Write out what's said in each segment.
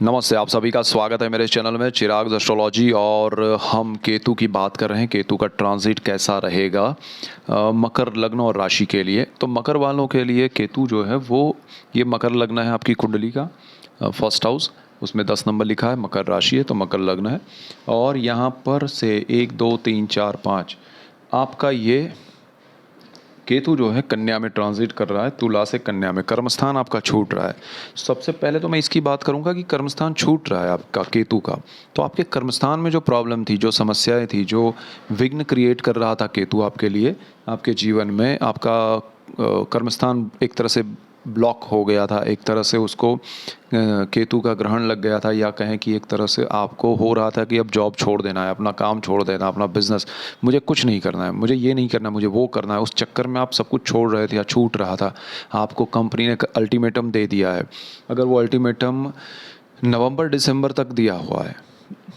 नमस्ते, आप सभी का स्वागत है मेरे चैनल में चिराग एस्ट्रोलॉजी। और हम केतु की बात कर रहे हैं। केतु का ट्रांजिट कैसा रहेगा मकर लग्न और राशि के लिए। तो मकर वालों के लिए केतु जो है वो, ये मकर लग्न है आपकी कुंडली का फर्स्ट हाउस, उसमें 10 नंबर लिखा है। मकर राशि है तो मकर लग्न है। और यहाँ पर से 1 2 3 4 5 आपका ये केतु जो है कन्या में ट्रांजिट कर रहा है। तुला से कन्या में कर्मस्थान आपका छूट रहा है। सबसे पहले तो मैं इसकी बात करूंगा कि कर्मस्थान छूट रहा है आपका केतु का, तो आपके कर्मस्थान में जो प्रॉब्लम थी, जो समस्याएं थी, जो विघ्न क्रिएट कर रहा था केतु आपके लिए, आपके जीवन में आपका कर्मस्थान एक तरह से ब्लॉक हो गया था। एक तरह से उसको केतु का ग्रहण लग गया था, या कहें कि एक तरह से आपको हो रहा था कि अब जॉब छोड़ देना है, अपना काम छोड़ देना, अपना बिजनेस, मुझे कुछ नहीं करना है, मुझे ये नहीं करना, मुझे वो करना है। उस चक्कर में आप सब कुछ छोड़ रहे थे या छूट रहा था। आपको कंपनी ने अल्टीमेटम दे दिया है। अगर वो अल्टीमेटम नवंबर दिसंबर तक दिया हुआ है,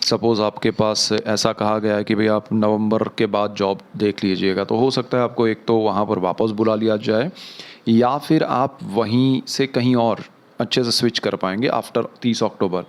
सपोज़ आपके पास ऐसा कहा गया है कि भाई आप नवंबर के बाद जॉब देख लीजिएगा, तो हो सकता है आपको एक तो वहाँ पर वापस बुला लिया जाए, या फिर आप वहीं से कहीं और अच्छे से स्विच कर पाएंगे आफ्टर 30 अक्टूबर।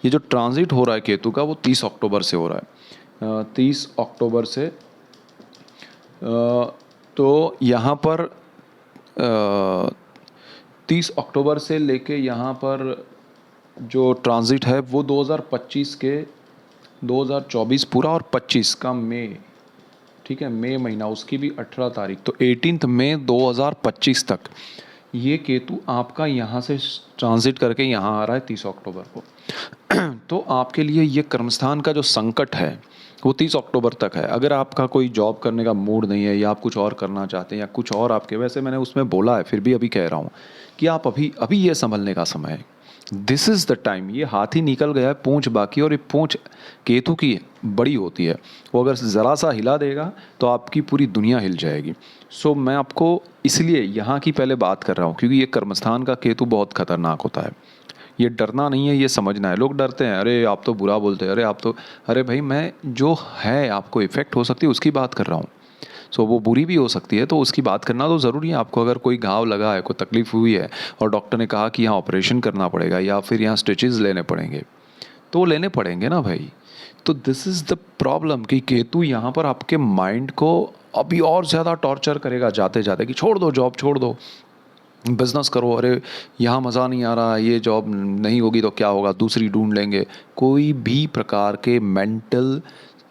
ये जो ट्रांजिट हो रहा है केतु का, वो 30 अक्टूबर से हो रहा है। 30 अक्टूबर से तो यहाँ पर 30 अक्टूबर से लेके यहाँ पर जो ट्रांजिट है वो 2025 के 2024 पूरा और 25 का मई, ठीक है, मई महीना, उसकी भी 18 तारीख, तो 18 मई 2025 तक ये केतु आपका यहाँ से ट्रांजिट करके यहाँ आ रहा है 30 अक्टूबर को। तो आपके लिए ये कर्मस्थान का जो संकट है वो 30 अक्टूबर तक है। अगर आपका कोई जॉब करने का मूड नहीं है, या आप कुछ और करना चाहते हैं, या कुछ और आपके, वैसे मैंने उसमें बोला है, फिर भी अभी कह रहा हूँ कि आप अभी अभी ये संभलने का समय है। This is the time. ये हाथी निकल गया है, पूंछ बाकी, और ये पूंछ केतु की बड़ी होती है। वो अगर ज़रा सा हिला देगा तो आपकी पूरी दुनिया हिल जाएगी। सो मैं आपको इसलिए यहाँ की पहले बात कर रहा हूँ, क्योंकि ये कर्मस्थान का केतु बहुत खतरनाक होता है। ये डरना नहीं है, ये समझना है। लोग डरते हैं, अरे आप तो बुरा बोलते हैं, अरे आप तो, अरे भाई मैं जो है आपको इफ़ेक्ट हो सकती है उसकी बात कर रहा हूँ। सो वो बुरी भी हो सकती है, तो उसकी बात करना तो ज़रूरी है आपको। अगर कोई घाव लगा है, कोई तकलीफ हुई है, और डॉक्टर ने कहा कि यहाँ ऑपरेशन करना पड़ेगा, या फिर यहाँ स्टिचेस लेने पड़ेंगे, तो वो लेने पड़ेंगे ना भाई। तो दिस इज़ द प्रॉब्लम कि केतु यहाँ पर आपके माइंड को अभी और ज़्यादा टॉर्चर करेगा जाते जाते, कि छोड़ दो जॉब, छोड़ दो बिज़नेस करो, अरे यहाँ मज़ा नहीं आ रहा, ये जॉब नहीं होगी तो क्या होगा, दूसरी ढूंढ लेंगे। कोई भी प्रकार के मेंटल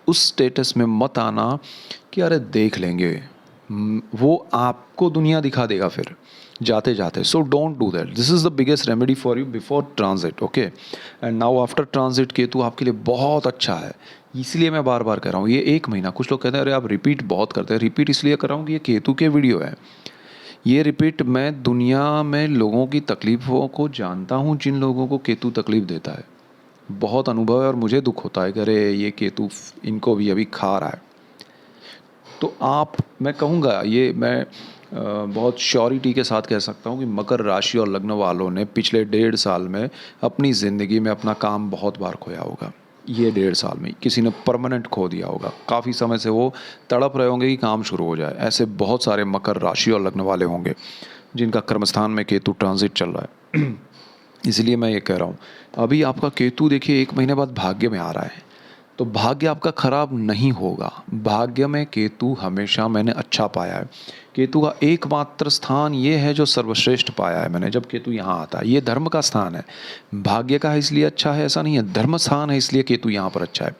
उस स्टेटस में मत आना कि अरे देख लेंगे। वो आपको दुनिया दिखा देगा फिर जाते जाते। So don't do that. This is the biggest remedy for you before transit, okay. And now after transit Ketu आपके लिए बहुत अच्छा है। इसलिए मैं बार बार कह रहा हूँ, ये 1 महीना, कुछ लोग कहते हैं अरे आप रिपीट बहुत करते हैं। रिपीट इसलिए कर रहा हूँ कि ये केतु के वीडियो है। ये रिपीट, मैं दुनिया में लोगों की तकलीफ़ों को जानता हूँ, जिन लोगों को केतु तकलीफ़ देता है। बहुत अनुभव है, और मुझे दुख होता है कि अरे ये केतु इनको भी अभी खा रहा है। तो आप, मैं कहूँगा, ये मैं बहुत श्योरिटी के साथ कह सकता हूँ कि मकर राशि और लग्न वालों ने पिछले 1.5 साल में अपनी ज़िंदगी में अपना काम बहुत बार खोया होगा। ये 1.5 साल में किसी ने परमानेंट खो दिया होगा। काफ़ी समय से वो तड़प रहे होंगे कि काम शुरू हो जाए। ऐसे बहुत सारे मकर राशि और लग्न वाले होंगे जिनका कर्मस्थान में केतु ट्रांजिट चल रहा है। इसलिए मैं ये कह रहा हूँ, अभी आपका केतु देखिए 1 महीने बाद भाग्य में आ रहा है, तो भाग्य आपका खराब नहीं होगा। भाग्य में केतु हमेशा मैंने अच्छा पाया है। केतु का एकमात्र स्थान ये है जो सर्वश्रेष्ठ पाया है मैंने, जब केतु यहाँ आता है। ये धर्म का स्थान है। भाग्य का है इसलिए अच्छा है ऐसा नहीं है, धर्म स्थान है इसलिए केतु यहाँ पर अच्छा है।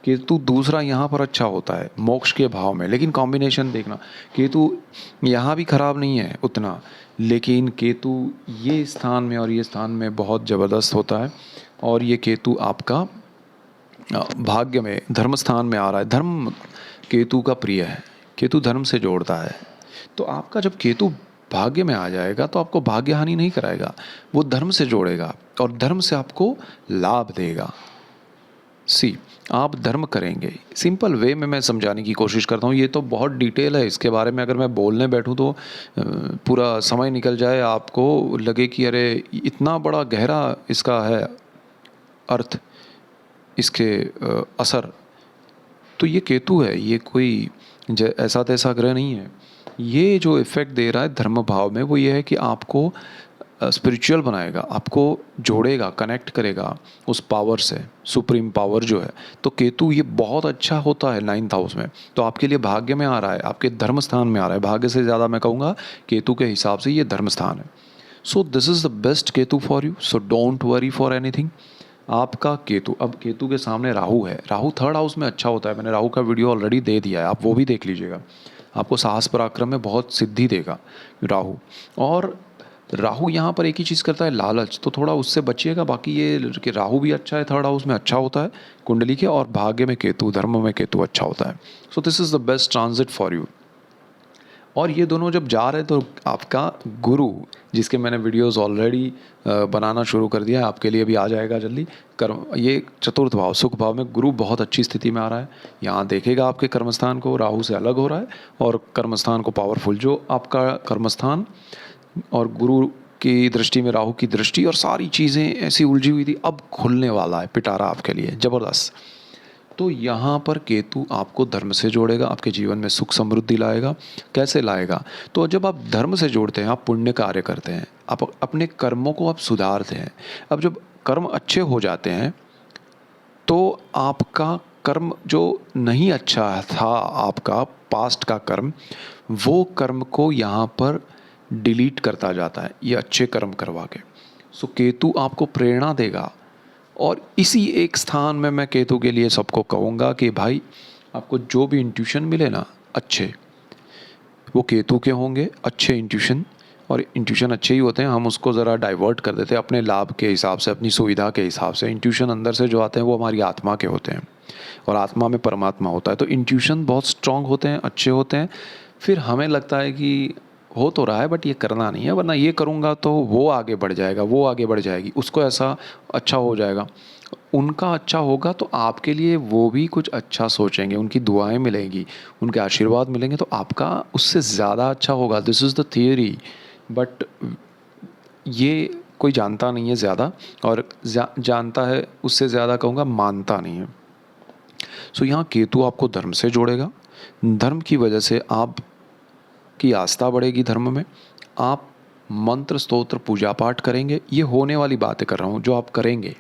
केतु दूसरा यहाँ पर अच्छा होता है मोक्ष के भाव में, लेकिन कॉम्बिनेशन देखना, केतु यहाँ भी खराब नहीं है उतना, लेकिन केतु ये स्थान में और ये स्थान में बहुत ज़बरदस्त होता है। और ये केतु आपका भाग्य में धर्म स्थान में आ रहा है। धर्म केतु का प्रिय है, केतु धर्म से जोड़ता है। तो आपका जब केतु भाग्य में आ जाएगा तो आपको भाग्य हानि नहीं कराएगा, वो धर्म से जोड़ेगा और धर्म से आपको लाभ देगा। सी, आप धर्म करेंगे, सिंपल वे में मैं समझाने की कोशिश करता हूँ। ये तो बहुत डिटेल है, इसके बारे में अगर मैं बोलने बैठूँ तो पूरा समय निकल जाए, आपको लगे कि अरे इतना बड़ा गहरा इसका है अर्थ, इसके असर। तो ये केतु है, ये कोई ऐसा तैसा ग्रह नहीं है। ये जो इफ़ेक्ट दे रहा है धर्म भाव में, वो ये है कि आपको स्पिरिचुअल बनाएगा, आपको जोड़ेगा, कनेक्ट करेगा उस पावर से, सुप्रीम पावर जो है। तो केतु ये बहुत अच्छा होता है 9th हाउस में, तो आपके लिए भाग्य में आ रहा है, आपके धर्म स्थान में आ रहा है। भाग्य से ज़्यादा मैं कहूँगा केतु के हिसाब से ये धर्म स्थान है। सो this is the best Ketu for you, so don't worry for anything. आपका केतु, अब केतु के सामने राहु है, राहु 3rd हाउस में अच्छा होता है, मैंने राहु का वीडियो ऑलरेडी दे दिया है, आप वो भी देख लीजिएगा। आपको साहस पराक्रम में बहुत सिद्धि देगा राहु। और राहु यहाँ पर एक ही चीज़ करता है, लालच, तो थोड़ा उससे बचिएगा। बाकी ये कि राहु भी अच्छा है, 3rd हाउस में अच्छा होता है कुंडली के, और भाग्य में केतु, धर्म में केतु अच्छा होता है। सो this is the best transit for you. और ये दोनों जब जा रहे तो आपका गुरु, जिसके मैंने वीडियोस ऑलरेडी बनाना शुरू कर दिया है, आपके लिए भी आ जाएगा जल्दी। कर्म, ये 4th भाव सुख भाव में गुरु बहुत अच्छी स्थिति में आ रहा है। यहाँ देखेगा आपके कर्मस्थान को, राहु से अलग हो रहा है, और कर्मस्थान को पावरफुल, जो आपका कर्मस्थान और गुरु की दृष्टि में राहु की दृष्टि, और सारी चीज़ें ऐसी उलझी हुई थी, अब खुलने वाला है पिटारा आपके लिए ज़बरदस्त। तो यहाँ पर केतु आपको धर्म से जोड़ेगा, आपके जीवन में सुख समृद्धि लाएगा। कैसे लाएगा? तो जब आप धर्म से जोड़ते हैं, आप पुण्य कार्य करते हैं, आप अपने कर्मों को आप सुधारते हैं। अब जब कर्म अच्छे हो जाते हैं तो आपका कर्म जो नहीं अच्छा था, आपका पास्ट का कर्म, वो कर्म को यहाँ पर डिलीट करता जाता है ये अच्छे कर्म करवा के। सो केतु आपको प्रेरणा देगा। और इसी एक स्थान में मैं केतु के लिए सबको कहूँगा कि भाई, आपको जो भी इंट्यूशन मिले ना अच्छे, वो केतु के होंगे, अच्छे इंट्यूशन। और इंट्यूशन अच्छे ही होते हैं, हम उसको ज़रा डाइवर्ट कर देते हैं अपने लाभ के हिसाब से, अपनी सुविधा के हिसाब से। इंट्यूशन अंदर से जो आते हैं वो हमारी आत्मा के होते हैं, और आत्मा में परमात्मा होता है। तो इंट्यूशन बहुत स्ट्रांग होते हैं, अच्छे होते हैं। फिर हमें लगता है कि हो तो रहा है बट ये करना नहीं है, वरना ये करूँगा तो वो आगे बढ़ जाएगा, वो आगे बढ़ जाएगी, उसको ऐसा अच्छा हो जाएगा। उनका अच्छा होगा तो आपके लिए वो भी कुछ अच्छा सोचेंगे, उनकी दुआएं मिलेंगी, उनके आशीर्वाद मिलेंगे, तो आपका उससे ज़्यादा अच्छा होगा। This is the theory. But ये कोई जानता नहीं है ज़्यादा, और जानता है उससे ज़्यादा कहूँगा मानता नहीं है। सो यहाँ केतु आपको धर्म से जोड़ेगा। धर्म की वजह से आप की आस्था बढ़ेगी धर्म में। आप मंत्र स्तोत्र पूजा पाठ करेंगे, ये होने वाली बातें कर रहा हूँ, जो आप करेंगे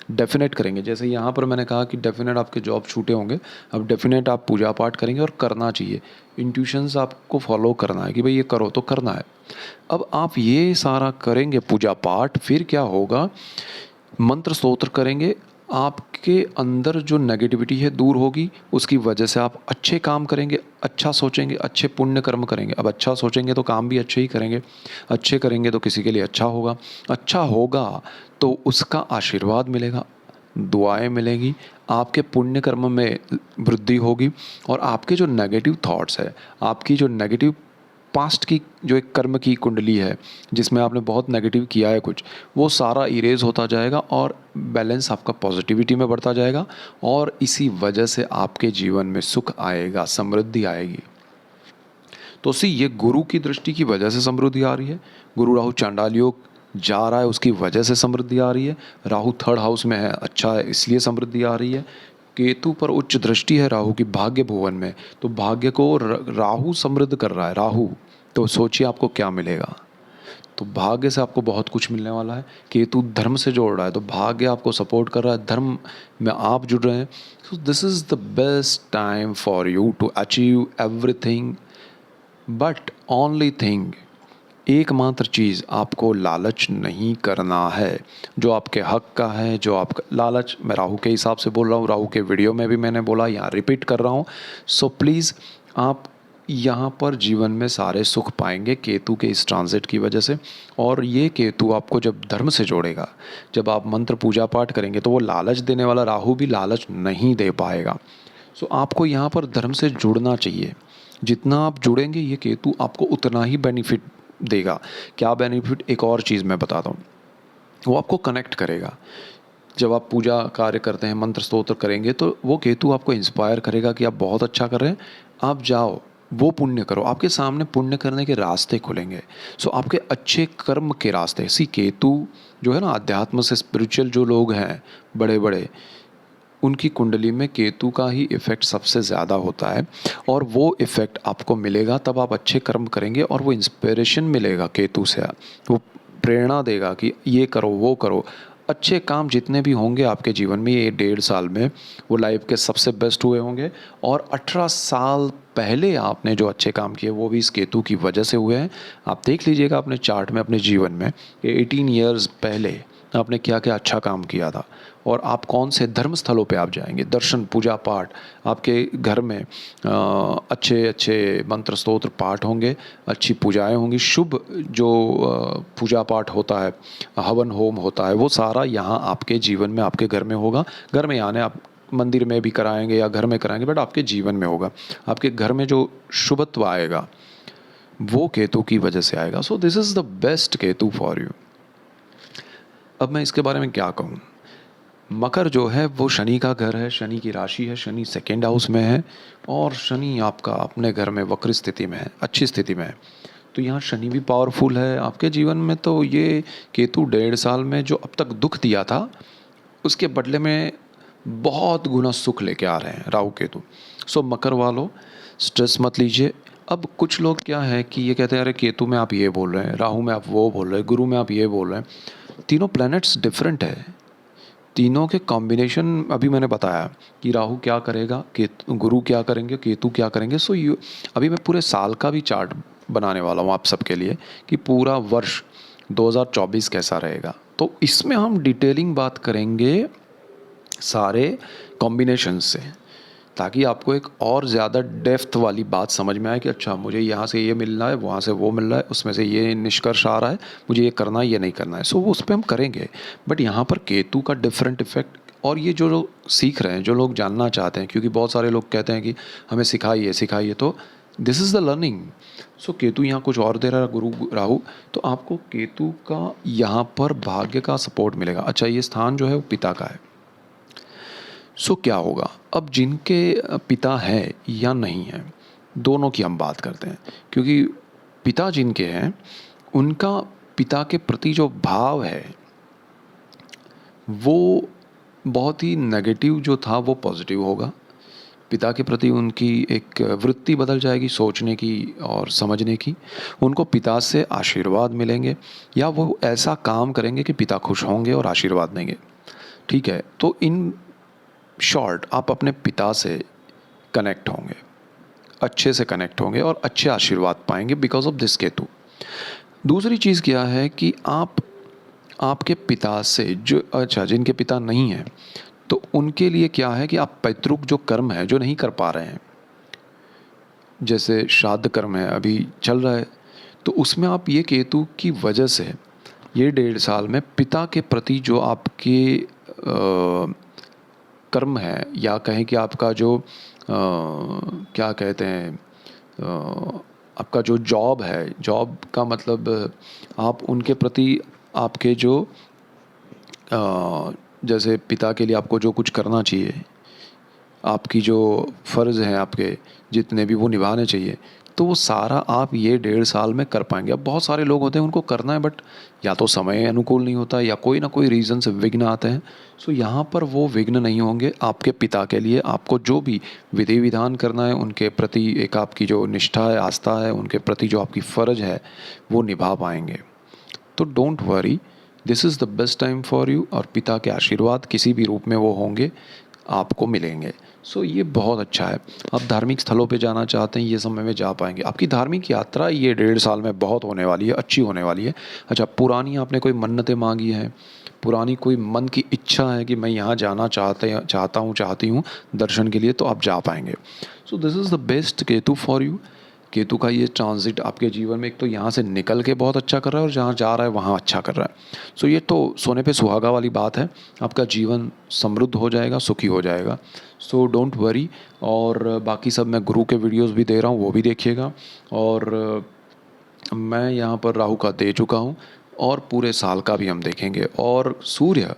डेफिनेट करेंगे। जैसे यहाँ पर मैंने कहा कि डेफिनेट आपके जॉब छूटे होंगे, अब डेफिनेट आप पूजा पाठ करेंगे, और करना चाहिए। इंट्यूशंस आपको फॉलो करना है कि भाई ये करो तो करना है। अब आप ये सारा करेंगे पूजा पाठ, फिर क्या होगा, मंत्र स्तोत्र करेंगे, आपके अंदर जो नेगेटिविटी है दूर होगी, उसकी वजह से आप अच्छे काम करेंगे, अच्छा सोचेंगे, अच्छे पुण्य कर्म करेंगे। अब अच्छा सोचेंगे तो काम भी अच्छे ही करेंगे, अच्छे करेंगे तो किसी के लिए अच्छा होगा, अच्छा होगा तो उसका आशीर्वाद मिलेगा, दुआएं मिलेंगी, आपके पुण्य कर्म में वृद्धि होगी, और आपके जो नेगेटिव थॉट्स है, आपकी जो नेगेटिव पास्ट की जो एक कर्म की कुंडली है, जिसमें आपने बहुत नेगेटिव किया है कुछ, वो सारा इरेज होता जाएगा, और बैलेंस आपका पॉजिटिविटी में बढ़ता जाएगा, और इसी वजह से आपके जीवन में सुख आएगा, समृद्धि आएगी। तो सी ये गुरु की दृष्टि की वजह से समृद्धि आ रही है। गुरु राहु चांडाल योग जा रहा है, उसकी वजह से समृद्धि आ रही है। राहु 3rd हाउस में है, अच्छा है, इसलिए समृद्धि आ रही है। केतु पर उच्च दृष्टि है राहु की भाग्य भुवन में, तो भाग्य को राहु समृद्ध कर रहा है, राहु। तो सोचिए आपको क्या मिलेगा। तो भाग्य से आपको बहुत कुछ मिलने वाला है। केतु धर्म से जोड़ रहा है, तो भाग्य आपको सपोर्ट कर रहा है, धर्म में आप जुड़ रहे हैं। So this is the best time for you to achieve everything. But only thing, एकमात्र चीज़, आपको लालच नहीं करना है। जो आपके हक का है, जो आपका लालच, मैं राहु के हिसाब से बोल रहा हूँ, राहु के वीडियो में भी मैंने बोला, यहाँ रिपीट कर रहा हूँ। सो प्लीज़, आप यहाँ पर जीवन में सारे सुख पाएंगे केतु के इस ट्रांजिट की वजह से। और ये केतु आपको जब धर्म से जोड़ेगा, जब आप मंत्र पूजा पाठ करेंगे, तो वो लालच देने वाला राहु भी लालच नहीं दे पाएगा। सो आपको यहाँ पर धर्म से जुड़ना चाहिए। जितना आप जुड़ेंगे, ये केतु आपको उतना ही बेनिफिट देगा। क्या बेनिफिट, एक और चीज़ मैं बताता हूँ, वो आपको कनेक्ट करेगा। जब आप पूजा कार्य करते हैं, मंत्र स्तोत्र करेंगे, तो वो केतु आपको इंस्पायर करेगा कि आप बहुत अच्छा कर रहे हैं, आप जाओ वो पुण्य करो, आपके सामने पुण्य करने के रास्ते खुलेंगे। सो आपके अच्छे कर्म के रास्ते, केतु जो है ना, अध्यात्म से स्पिरिचुअल जो लोग हैं बड़े बड़े, उनकी कुंडली में केतु का ही इफ़ेक्ट सबसे ज़्यादा होता है, और वो इफ़ेक्ट आपको मिलेगा तब आप अच्छे कर्म करेंगे, और वो इंस्पिरेशन मिलेगा केतु से, वो प्रेरणा देगा कि ये करो वो करो। अच्छे काम जितने भी होंगे आपके जीवन में ये 1.5 साल में, वो लाइफ के सबसे बेस्ट हुए होंगे। और 18 साल पहले आपने जो अच्छे काम किए वो भी इस केतु की वजह से हुए हैं। आप देख लीजिएगा अपने चार्ट में अपने जीवन में कि 18 ईयर्स पहले आपने क्या क्या अच्छा काम किया था, और आप कौन से धर्म स्थलों पे आप जाएंगे, दर्शन पूजा पाठ, आपके घर में अच्छे अच्छे मंत्र स्तोत्र पाठ होंगे, अच्छी पूजाएं होंगी, शुभ जो पूजा पाठ होता है, हवन होम होता है, वो सारा यहाँ आपके जीवन में आपके घर में होगा। घर में यानी आप मंदिर में भी कराएंगे या घर में कराएंगे, बट आपके जीवन में होगा। आपके घर में जो शुभत्व आएगा वो केतु की वजह से आएगा। सो this is the best Ketu for you. अब मैं इसके बारे में क्या कहूँ। मकर जो है वो शनि का घर है, शनि की राशि है, शनि सेकेंड हाउस में है, और शनि आपका अपने घर में वक्र स्थिति में है, अच्छी स्थिति में है। तो यहाँ शनि भी पावरफुल है आपके जीवन में। तो ये केतु 1.5 साल में जो अब तक दुख दिया था उसके बदले में बहुत गुना सुख लेके आ रहे हैं राहु केतु। सो मकर वालों स्ट्रेस मत लीजिए। अब कुछ लोग क्या है कि ये कहते हैं अरे केतु में आप ये बोल रहे हैं, राहु में आप वो बोल रहे हैं, गुरु में आप ये बोल रहे हैं। तीनों प्लैनेट्स डिफरेंट है, तीनों के कॉम्बिनेशन अभी मैंने बताया कि राहु क्या करेगा, केतु गुरु क्या करेंगे, केतु क्या करेंगे। सो यू अभी मैं पूरे साल का भी चार्ट बनाने वाला हूँ आप सबके लिए कि पूरा वर्ष 2024 कैसा रहेगा। तो इसमें हम डिटेलिंग बात करेंगे सारे कॉम्बिनेशन से, ताकि आपको एक और ज़्यादा डेप्थ वाली बात समझ में आए कि अच्छा मुझे यहाँ से ये मिल रहा है, वहाँ से वो मिल रहा है, उसमें से ये निष्कर्ष आ रहा है, मुझे ये करना है ये नहीं करना है। सो वो उस पर हम करेंगे। बट यहाँ पर केतु का डिफरेंट इफेक्ट, और ये जो लोग सीख रहे हैं, जो लोग जानना चाहते हैं, क्योंकि बहुत सारे लोग कहते हैं कि हमें सिखाइए सिखाइए, तो दिस इज़ द लर्निंग। सो केतु यहाँ कुछ और दे रहा है, गुरु राहु, तो आपको केतु का यहाँ पर भाग्य का सपोर्ट मिलेगा। अच्छा ये स्थान जो है वो पिता का है। सो क्या होगा अब जिनके पिता है या नहीं है, दोनों की हम बात करते हैं। क्योंकि पिता जिनके हैं उनका पिता के प्रति जो भाव है वो बहुत ही नेगेटिव जो था वो पॉजिटिव होगा। पिता के प्रति उनकी एक वृत्ति बदल जाएगी सोचने की और समझने की। उनको पिता से आशीर्वाद मिलेंगे, या वो ऐसा काम करेंगे कि पिता खुश होंगे और आशीर्वाद देंगे। ठीक है, तो इन शॉर्ट आप अपने पिता से कनेक्ट होंगे, अच्छे से कनेक्ट होंगे और अच्छे आशीर्वाद पाएंगे बिकॉज ऑफ दिस केतु। दूसरी चीज़ क्या है कि आप आपके पिता से जो अच्छा जिनके पिता नहीं हैं तो उनके लिए क्या है कि आप पैतृक जो कर्म है जो नहीं कर पा रहे हैं, जैसे श्राद्ध कर्म है अभी चल रहा है, तो उसमें आप ये केतु की वजह से ये 1.5 साल में पिता के प्रति जो आपके कर्म है, या कहें कि आपका जो क्या कहते हैं आपका जो जॉब है, जॉब का मतलब आप उनके प्रति आपके जो जैसे पिता के लिए आपको जो कुछ करना चाहिए, आपकी जो फ़र्ज़ हैं आपके जितने भी वो निभाने चाहिए, तो वो सारा आप ये 1.5 साल में कर पाएंगे। अब बहुत सारे लोग होते हैं उनको करना है बट या तो समय अनुकूल नहीं होता या कोई ना कोई रीज़न से विघ्न आते हैं। सो यहाँ पर वो विघ्न नहीं होंगे आपके पिता के लिए। आपको जो भी विधि विधान करना है उनके प्रति, एक आपकी जो निष्ठा है, आस्था है, उनके प्रति जो आपकी फ़र्ज़ है वो निभा पाएंगे। तो don't worry, this is the best time for you. और पिता के आशीर्वाद किसी भी रूप में वो होंगे, आपको मिलेंगे। सो ये बहुत अच्छा है। आप धार्मिक स्थलों पे जाना चाहते हैं, ये समय में जा पाएंगे। आपकी धार्मिक यात्रा ये 1.5 साल में बहुत होने वाली है, अच्छी होने वाली है। अच्छा, पुरानी आपने कोई मन्नतें मांगी हैं, पुरानी कोई मन की इच्छा है कि मैं यहाँ जाना चाहती हूँ दर्शन के लिए, तो आप जा पाएंगे। सो this is the best Ketu for you. Ketu का ये ट्रांजिट आपके जीवन में एक तो यहाँ से निकल के बहुत अच्छा कर रहा है और जहाँ जा रहा है वहाँ अच्छा कर रहा है। सो ये तो सोने पे सुहागा वाली बात है। आपका जीवन समृद्ध हो जाएगा, सुखी हो जाएगा। सो डोंट वरी। और बाकी सब मैं गुरु के वीडियोस भी दे रहा हूँ, वो भी देखिएगा। और मैं यहाँ पर राहु का दे चुका हूँ और पूरे साल का भी हम देखेंगे। और सूर्य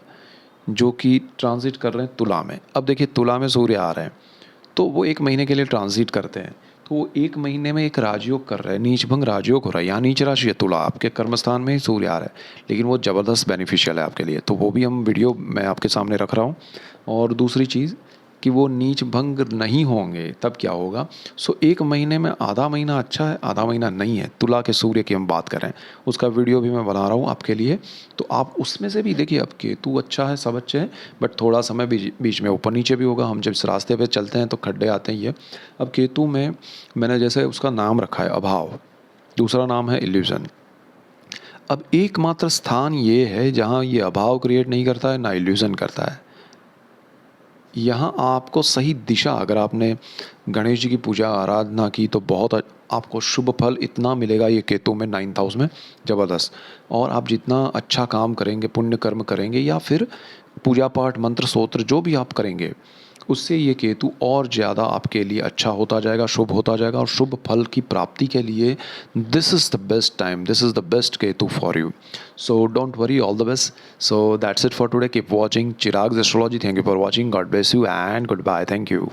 जो कि ट्रांजिट कर रहे हैं तुला में। अब देखिए तुला में सूर्य आ रहे हैं तो वो 1 महीने के लिए ट्रांजिट करते हैं, तो वो 1 महीने में एक राजयोग कर रहा है, नीच भंग राजयोग हो रहा है। यहाँ नीच राशि है तुला, आपके कर्मस्थान में ही सूर्य आ रहा है, लेकिन वो ज़बरदस्त बेनिफिशियल है आपके लिए। तो वो भी हम वीडियो मैं आपके सामने रख रहा हूँ। और दूसरी चीज़ कि वो नीच भंग नहीं होंगे, तब क्या होगा। सो 1 महीने में आधा महीना अच्छा है, आधा महीना नहीं है। तुला के सूर्य की हम बात करें, उसका वीडियो भी मैं बना रहा हूँ आपके लिए, तो आप उसमें से भी देखिए। अब केतु अच्छा है, सब अच्छे हैं, बट थोड़ा समय बीच में ऊपर नीचे भी होगा। हम जब इस रास्ते पे चलते हैं तो खड्डे आते हैं ये। अब केतु में मैंने जैसे उसका नाम रखा है अभाव, दूसरा नाम है इल्यूजन। अब एकमात्र स्थान ये है जहाँ ये अभाव क्रिएट नहीं करता है, ना इल्यूजन करता है। यहाँ आपको सही दिशा, अगर आपने गणेश जी की पूजा आराधना की तो बहुत आपको शुभ फल इतना मिलेगा ये केतु में 9th हाउस में, ज़बरदस्त। और आप जितना अच्छा काम करेंगे, पुण्य कर्म करेंगे या फिर पूजा पाठ मंत्र स्तोत्र जो भी आप करेंगे, उससे ये केतु और ज़्यादा आपके लिए अच्छा होता जाएगा, शुभ होता जाएगा। और शुभ फल की प्राप्ति के लिए this is the best time, this is the best Ketu for you. So don't worry, all the best. So that's it for today. Keep watching Chirag's astrology. Thank you for watching. God bless you and goodbye. Thank you.